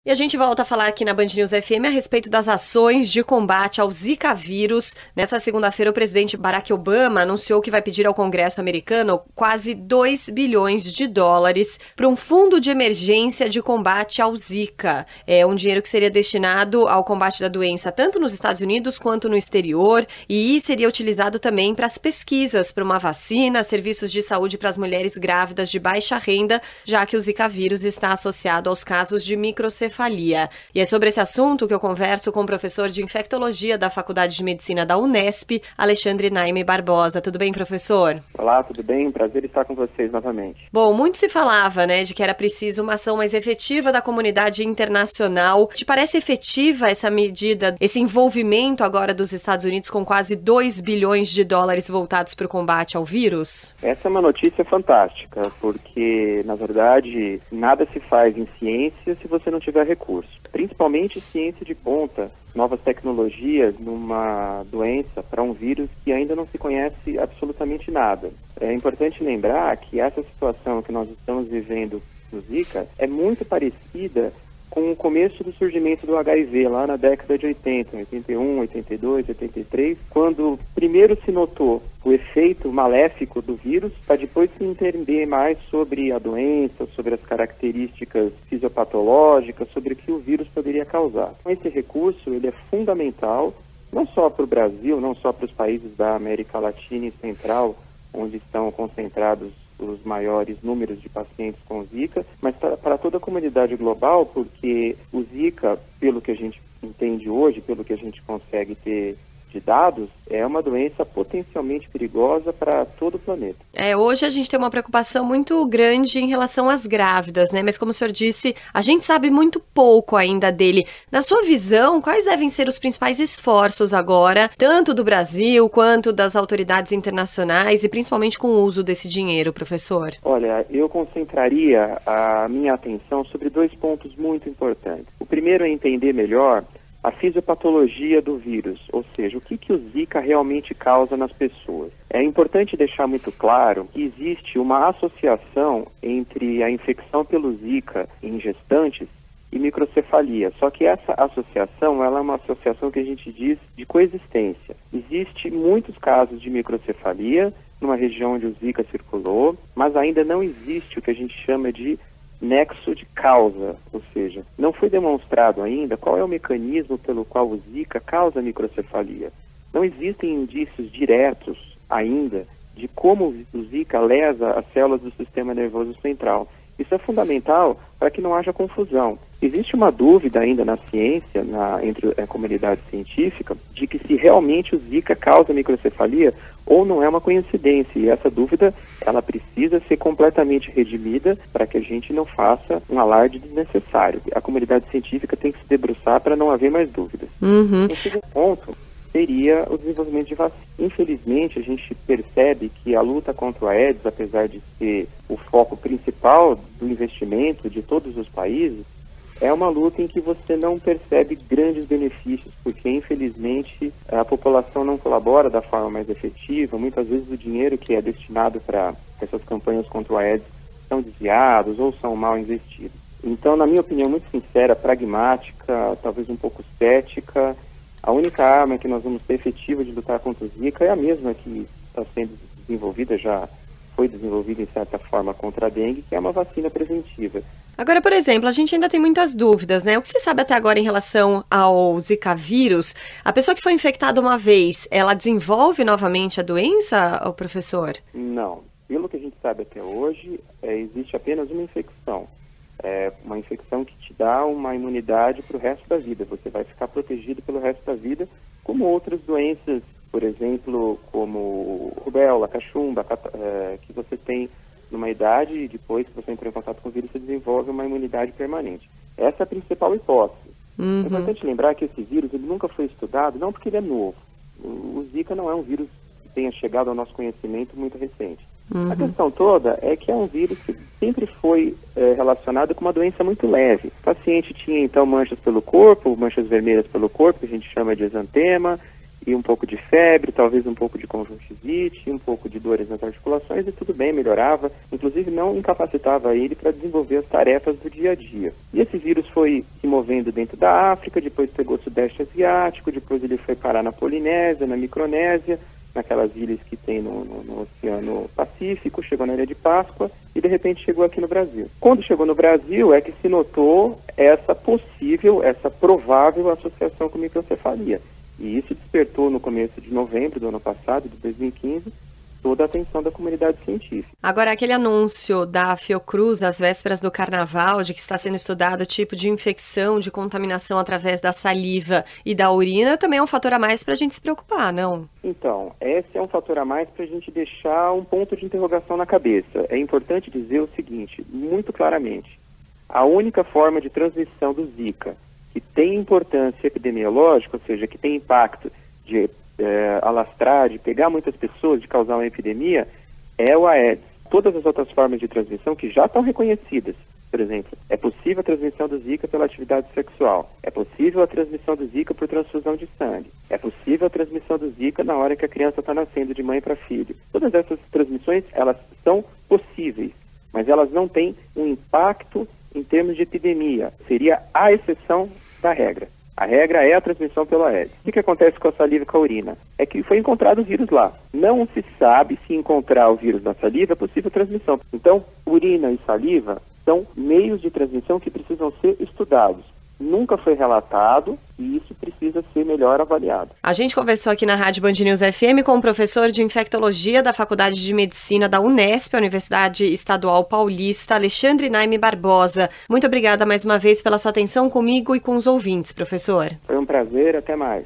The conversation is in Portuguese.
E a gente volta a falar aqui na Band News FM a respeito das ações de combate ao Zika vírus. Nessa segunda-feira, o presidente Barack Obama anunciou que vai pedir ao Congresso americano quase 2 bilhões de dólares para um fundo de emergência de combate ao Zika. É um dinheiro que seria destinado ao combate da doença tanto nos Estados Unidos quanto no exterior e seria utilizado também para as pesquisas para uma vacina, serviços de saúde para as mulheres grávidas de baixa renda, já que o Zika vírus está associado aos casos de microcefalia. E é sobre esse assunto que eu converso com o professor de infectologia da Faculdade de Medicina da Unesp, Alexandre Naime Barbosa. Tudo bem, professor? Olá, tudo bem? Prazer estar com vocês novamente. Bom, muito se falava, de que era preciso uma ação mais efetiva da comunidade internacional. Te parece efetiva essa medida, esse envolvimento agora dos Estados Unidos com quase 2 bilhões de dólares voltados para o combate ao vírus? Essa é uma notícia fantástica, porque, na verdade, nada se faz em ciência se você não tiver recurso, principalmente ciência de ponta, novas tecnologias numa doença para um vírus que ainda não se conhece absolutamente nada. É importante lembrar que essa situação que nós estamos vivendo no Zika é muito parecida com o começo do surgimento do HIV lá na década de 80, 81, 82, 83, quando primeiro se notou o efeito maléfico do vírus, para depois se entender mais sobre a doença, sobre as características fisiopatológicas, sobre o que o vírus poderia causar. Então, esse recurso ele é fundamental, não só para o Brasil, não só para os países da América Latina e Central, onde estão concentrados os maiores números de pacientes com Zika, mas para toda a comunidade global, porque o Zika, pelo que a gente entende hoje, pelo que a gente consegue ter de dados, é uma doença potencialmente perigosa para todo o planeta. Hoje a gente tem uma preocupação muito grande em relação às grávidas, Mas como o senhor disse, a gente sabe muito pouco ainda dele. Na sua visão, quais devem ser os principais esforços agora, tanto do Brasil quanto das autoridades internacionais e principalmente com o uso desse dinheiro, professor? Olha, eu concentraria a minha atenção sobre 2 pontos muito importantes. O primeiro é entender melhor a fisiopatologia do vírus, ou seja, o que o Zika realmente causa nas pessoas. É importante deixar muito claro que existe uma associação entre a infecção pelo Zika em gestantes e microcefalia, só que essa associação ela é uma associação que a gente diz de coexistência. Existe muitos casos de microcefalia numa região onde o Zika circulou, mas ainda não existe o que a gente chama de nexo de causa, ou seja, não foi demonstrado ainda qual é o mecanismo pelo qual o Zika causa microcefalia. Não existem indícios diretos ainda de como o Zika lesa as células do sistema nervoso central. Isso é fundamental para que não haja confusão. Existe uma dúvida ainda na ciência, entre a comunidade científica, de que se realmente o Zika causa microcefalia ou não é uma coincidência. E essa dúvida, ela precisa ser completamente redimida para que a gente não faça um alarde desnecessário. A comunidade científica tem que se debruçar para não haver mais dúvidas. O segundo ponto seria o desenvolvimento de vacina. Infelizmente, a gente percebe que a luta contra a AIDS, apesar de ser o foco principal do investimento de todos os países, é uma luta em que você não percebe grandes benefícios, porque, infelizmente, a população não colabora da forma mais efetiva. Muitas vezes o dinheiro que é destinado para essas campanhas contra a AIDS são desviados ou são mal investidos. Então, na minha opinião muito sincera, pragmática, talvez um pouco cética, a única arma que nós vamos ter efetiva de lutar contra o Zika é a mesma que está sendo desenvolvida, já foi desenvolvida em certa forma contra a dengue, que é uma vacina preventiva. Agora, por exemplo, a gente ainda tem muitas dúvidas, O que se sabe até agora em relação ao Zika vírus? A pessoa que foi infectada uma vez, ela desenvolve novamente a doença, professor? Não. Pelo que a gente sabe até hoje, existe apenas uma infecção. É uma infecção que te dá uma imunidade para o resto da vida. Você vai ficar protegido pelo resto da vida, como outras doenças, por exemplo, como rubéola, cachumba, que você tem numa idade e depois que você entra em contato com o vírus, você desenvolve uma imunidade permanente. Essa é a principal hipótese. É importante lembrar que esse vírus ele nunca foi estudado, não porque ele é novo. O Zika não é um vírus que tenha chegado ao nosso conhecimento muito recente. A questão toda é que é um vírus que sempre foi relacionado com uma doença muito leve. O paciente tinha, então, manchas pelo corpo, manchas vermelhas pelo corpo, que a gente chama de exantema, e um pouco de febre, talvez um pouco de conjuntivite, um pouco de dores nas articulações e tudo bem, melhorava, inclusive não incapacitava ele para desenvolver as tarefas do dia a dia. E esse vírus foi se movendo dentro da África, depois pegou o Sudeste Asiático, depois ele foi parar na Polinésia, na Micronésia, naquelas ilhas que tem no Oceano Pacífico, chegou na Ilha de Páscoa e de repente chegou aqui no Brasil. Quando chegou no Brasil é que se notou essa provável associação com microcefalia. E isso despertou no começo de novembro do ano passado, de 2015, toda a atenção da comunidade científica. Agora, aquele anúncio da Fiocruz às vésperas do Carnaval de que está sendo estudado o tipo de infecção, de contaminação através da saliva e da urina, também é um fator a mais para a gente se preocupar, não? Então, esse é um fator a mais para a gente deixar um ponto de interrogação na cabeça. É importante dizer o seguinte, muito claramente, a única forma de transmissão do Zika que tem importância epidemiológica, ou seja, que tem impacto de alastrar, de pegar muitas pessoas, de causar uma epidemia, é o Aedes. Todas as outras formas de transmissão que já estão reconhecidas, por exemplo, é possível a transmissão do Zika pela atividade sexual, é possível a transmissão do Zika por transfusão de sangue, é possível a transmissão do Zika na hora que a criança está nascendo de mãe para filho. Todas essas transmissões, elas são possíveis, mas elas não têm um impacto em termos de epidemia. Seria a exceção da regra. A regra é a transmissão pelo Aedes. O que acontece com a saliva e com a urina? É que foi encontrado o vírus lá. Não se sabe se encontrar o vírus na saliva é possível transmissão. Então, urina e saliva são meios de transmissão que precisam ser estudados. Nunca foi relatado e isso precisa ser melhor avaliado. A gente conversou aqui na Rádio Band News FM com o professor de infectologia da Faculdade de Medicina da Unesp, a Universidade Estadual Paulista, Alexandre Naime Barbosa. Muito obrigada mais uma vez pela sua atenção comigo e com os ouvintes, professor. Foi um prazer, até mais.